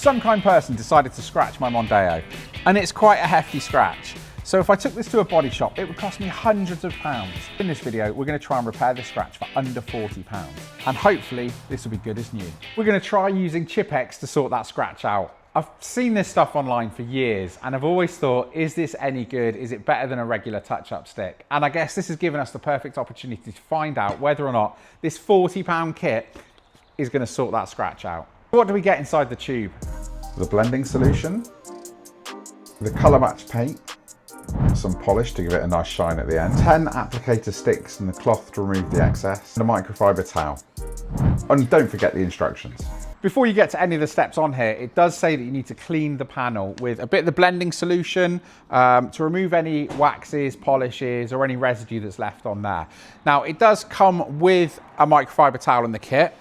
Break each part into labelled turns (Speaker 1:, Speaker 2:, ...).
Speaker 1: Some kind person decided to scratch my Mondeo, and it's quite a hefty scratch. So if I took this to a body shop, it would cost me hundreds of pounds. In this video, we're going to try and repair this scratch for under £40. And hopefully this will be good as new. We're going to try using Chip-X to sort that scratch out. I've seen this stuff online for years and I've always thought, is this any good? Is it better than a regular touch-up stick? And I guess this has given us the perfect opportunity to find out whether or not this £40 kit is going to sort that scratch out. What do we get inside the tube?
Speaker 2: The blending solution, the colour match paint, some polish to give it a nice shine at the end, 10 applicator sticks and the cloth to remove the excess, and a microfiber towel. And don't forget the instructions.
Speaker 1: Before you get to any of the steps on here, it does say that you need to clean the panel with a bit of the blending solution to remove any waxes, polishes, or any residue that's left on there. Now, it does come with a microfiber towel in the kit.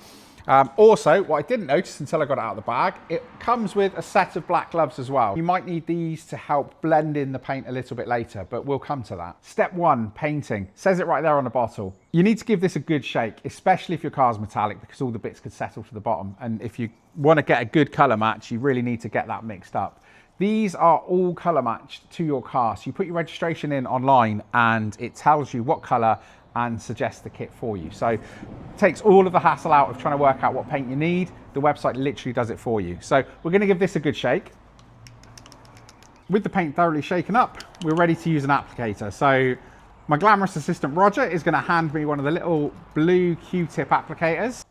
Speaker 1: Also, what I didn't notice until I got it out of the bag, it comes with a set of black gloves as well. You might need these to help blend in the paint a little bit later, but we'll come to that. Step 1, painting. Says it right there on the bottle. You need to give this a good shake, especially if your car's metallic, because all the bits could settle to the bottom. And if you want to get a good colour match, you really need to get that mixed up. These are all colour matched to your car. So you put your registration in online and it tells you what colour and suggests the kit for you. So it takes all of the hassle out of trying to work out what paint you need. The website literally does it for you. So we're going to give this a good shake. With the paint thoroughly shaken up, we're ready to use an applicator. So my glamorous assistant Roger is going to hand me one of the little blue Q-tip applicators.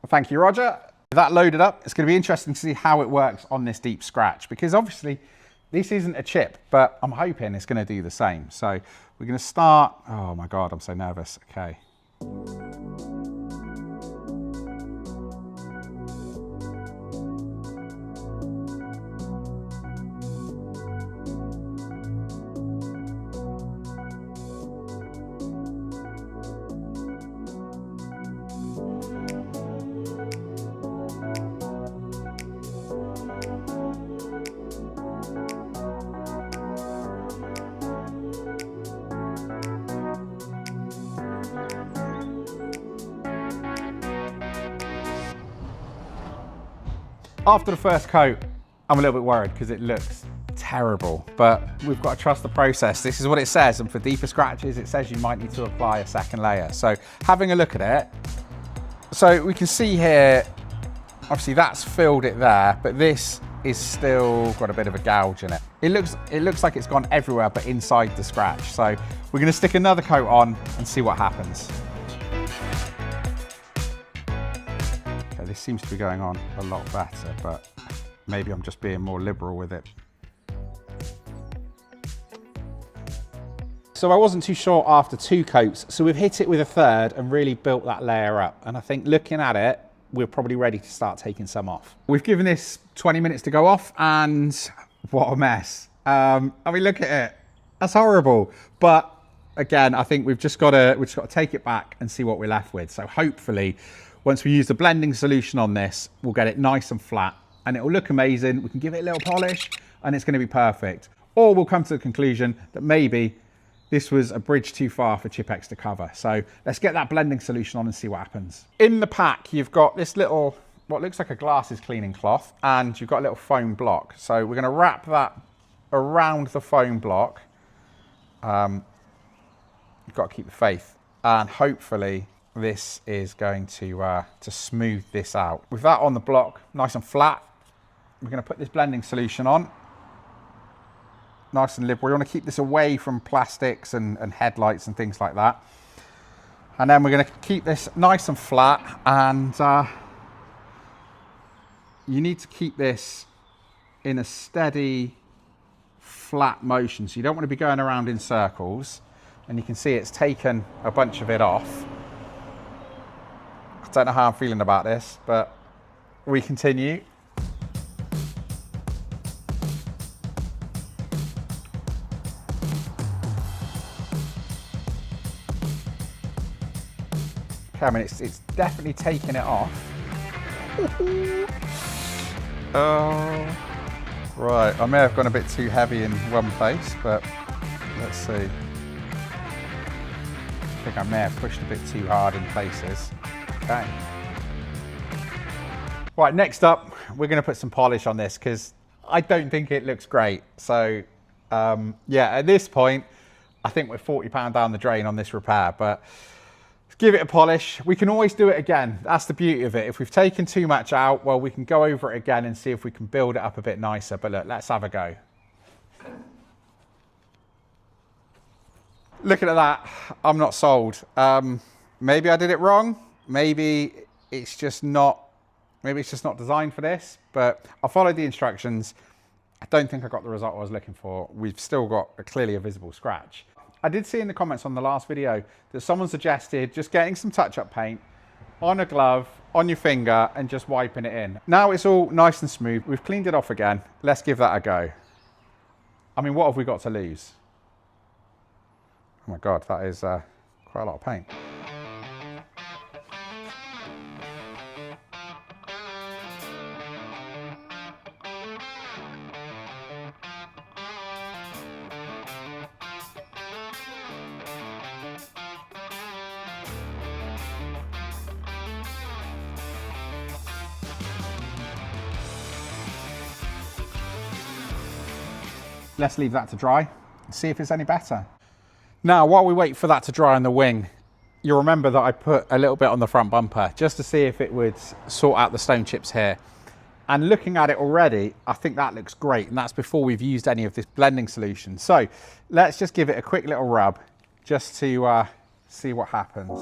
Speaker 1: Thank you, Roger. With that loaded up, it's going to be interesting to see how it works on this deep scratch, because obviously this isn't a chip, but I'm hoping it's going to do the same. So we're going to start. Oh my God, I'm so nervous. Okay. After the first coat, I'm a little bit worried because it looks terrible, but we've got to trust the process. This is what it says, and for deeper scratches, it says you might need to apply a second layer. So having a look at it, so we can see here, obviously that's filled it there, but this is still got a bit of a gouge in it. It looks like it's gone everywhere, but inside the scratch. So we're gonna stick another coat on and see what happens. This seems to be going on a lot better, but maybe I'm just being more liberal with it. So I wasn't too sure after 2 coats, so we've hit it with a third and really built that layer up. And I think looking at it, we're probably ready to start taking some off. We've given this 20 minutes to go off, and what a mess. I mean, look at it. That's horrible. But again, I think we've just got to take it back and see what we're left with. So hopefully, once we use the blending solution on this, we'll get it nice and flat and it will look amazing. We can give it a little polish and it's going to be perfect. Or we'll come to the conclusion that maybe this was a bridge too far for Chip-X to cover. So let's get that blending solution on and see what happens. In the pack, you've got this little, what looks like a glasses cleaning cloth, and you've got a little foam block. So we're going to wrap that around the foam block. You've got to keep the faith, and hopefully this is going to smooth this out. With that on the block, nice and flat, we're going to put this blending solution on. Nice and liberal. You want to keep this away from plastics and headlights and things like that. And then we're going to keep this nice and flat, and you need to keep this in a steady, flat motion. So you don't want to be going around in circles. And you can see it's taken a bunch of it off. I don't know how I'm feeling about this, but we continue. Okay, I mean, it's definitely taking it off. Oh, right. I may have gone a bit too heavy in one place, but let's see. I think I may have pushed a bit too hard in places. Okay. Right, next up, we're going to put some polish on this because I don't think it looks great. So yeah, at this point, I think we're £40 down the drain on this repair, but let's give it a polish. We can always do it again. That's the beauty of it. If we've taken too much out, well, we can go over it again and see if we can build it up a bit nicer. But look, let's have a go. Looking at that, I'm not sold. Maybe I did it wrong. Maybe it's just not designed for this, but I followed the instructions. I don't think I got the result I was looking for. We've still got clearly a visible scratch. I did see in the comments on the last video that someone suggested just getting some touch-up paint on a glove, on your finger, and just wiping it in. Now it's all nice and smooth. We've cleaned it off again. Let's give that a go. I mean, what have we got to lose? Oh my God, that is quite a lot of paint. Let's leave that to dry and see if it's any better. Now, while we wait for that to dry on the wing, you'll remember that I put a little bit on the front bumper just to see if it would sort out the stone chips here. And looking at it already, I think that looks great. And that's before we've used any of this blending solution. So let's just give it a quick little rub just to see what happens.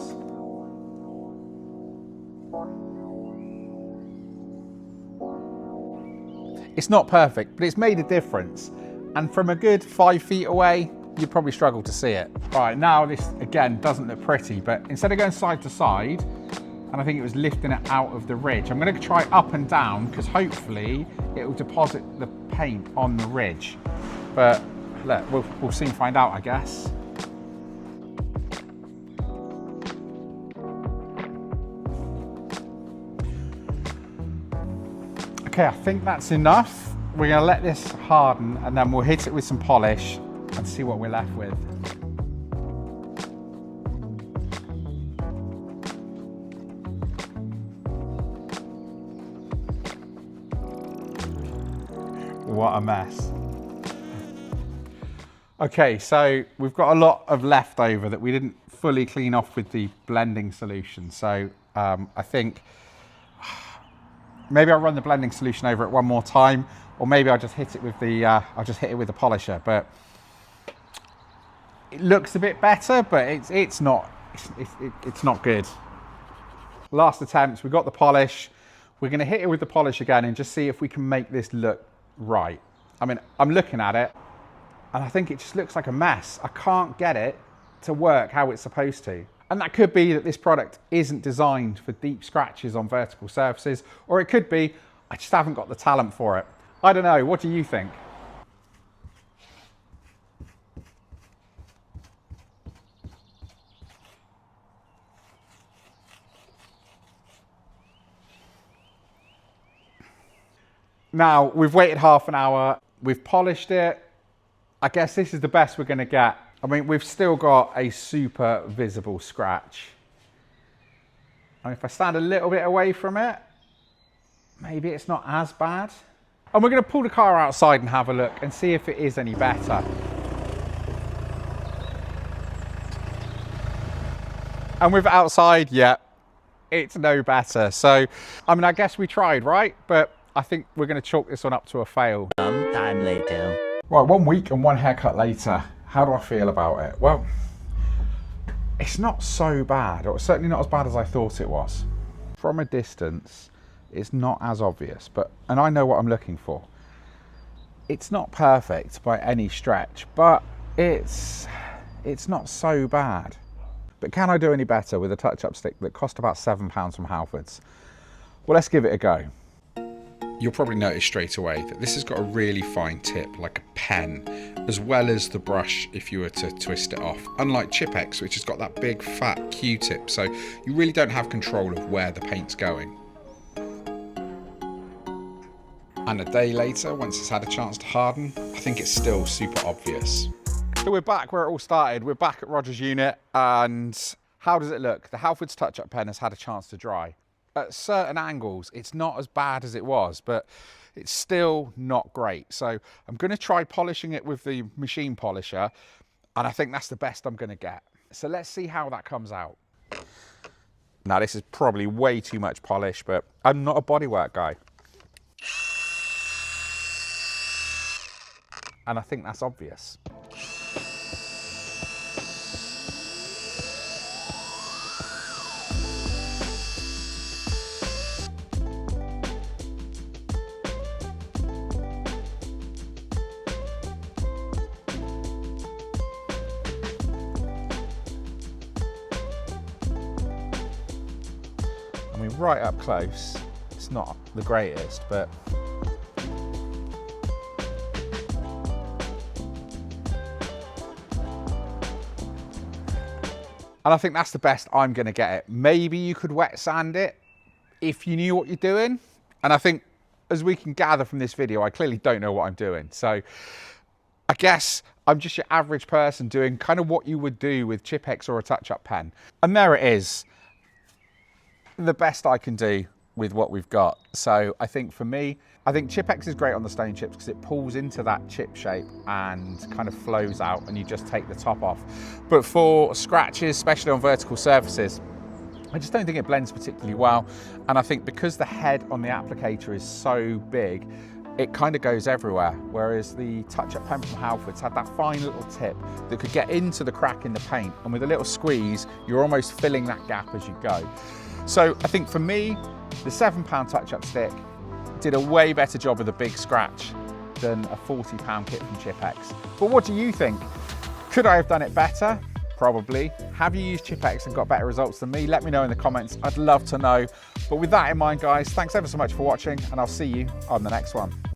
Speaker 1: It's not perfect, but it's made a difference. And from a good 5 feet away, you'd probably struggle to see it. Right, now this again doesn't look pretty, but instead of going side to side, and I think it was lifting it out of the ridge, I'm gonna try up and down because hopefully it will deposit the paint on the ridge. But look, we'll soon find out, I guess. Okay, I think that's enough. We're gonna let this harden and then we'll hit it with some polish and see what we're left with. What a mess. Okay, so we've got a lot of leftover that we didn't fully clean off with the blending solution. So I think maybe I'll run the blending solution over it one more time, or maybe I'll just hit it with the polisher. But it looks a bit better, but it's not good. Last attempt, we got the polish. We're going to hit it with the polish again and just see if we can make this look right. I mean, I'm looking at it and I think it just looks like a mess. I can't get it to work how it's supposed to. And that could be that this product isn't designed for deep scratches on vertical surfaces, or it could be I just haven't got the talent for it. I don't know, what do you think? Now, we've waited half an hour, we've polished it. I guess this is the best we're gonna get. I mean, we've still got a super visible scratch. And if I stand a little bit away from it, maybe it's not as bad. And we're gonna pull the car outside and have a look and see if it is any better. And with outside, yeah, it's no better. So, I mean, I guess we tried, right? But I think we're gonna chalk this one up to a fail.
Speaker 3: Sometime later.
Speaker 2: Right, 1 week and 1 haircut later, how do I feel about it? Well, it's not so bad, or certainly not as bad as I thought it was. From a distance, it's not as obvious, and I know what I'm looking for. It's not perfect by any stretch, but it's not so bad. But can I do any better with a touch-up stick that cost about £7 from Halfords? Well, let's give it a go. You'll probably notice straight away that this has got a really fine tip, like a pen, as well as the brush if you were to twist it off. Unlike Chip-X, which has got that big fat Q-tip, so you really don't have control of where the paint's going. And a day later, once it's had a chance to harden, I think it's still super obvious. So we're back where it all started. We're back at Roger's unit, and how does it look? The Halfords touch-up pen has had a chance to dry.
Speaker 1: at certain angles, it's not as bad as it was, but it's still not great. So I'm going to try polishing it with the machine polisher, and I think that's the best I'm going to get. So let's see how that comes out. Now, this is probably way too much polish, but I'm not a bodywork guy. And I think that's obvious. I mean, right up close, it's not the greatest, but and I think that's the best I'm going to get it. Maybe you could wet sand it if you knew what you're doing. And I think, as we can gather from this video, I clearly don't know what I'm doing. So I guess I'm just your average person doing kind of what you would do with Chip-X or a touch-up pen. And there it is, the best I can do with what we've got. So I think for me, I think Chip-X is great on the stone chips because it pulls into that chip shape and kind of flows out, and you just take the top off. But for scratches, especially on vertical surfaces, I just don't think it blends particularly well. And I think because the head on the applicator is so big, it kind of goes everywhere. Whereas the touch-up pen from Halfords had that fine little tip that could get into the crack in the paint. And with a little squeeze, you're almost filling that gap as you go. So I think for me, the £7 touch-up stick did a way better job of the big scratch than a £40 kit from Chip-X. But what do you think? Could I have done it better? Probably. Have you used Chip-X and got better results than me? Let me know in the comments. I'd love to know. But with that in mind, guys, thanks ever so much for watching, and I'll see you on the next one.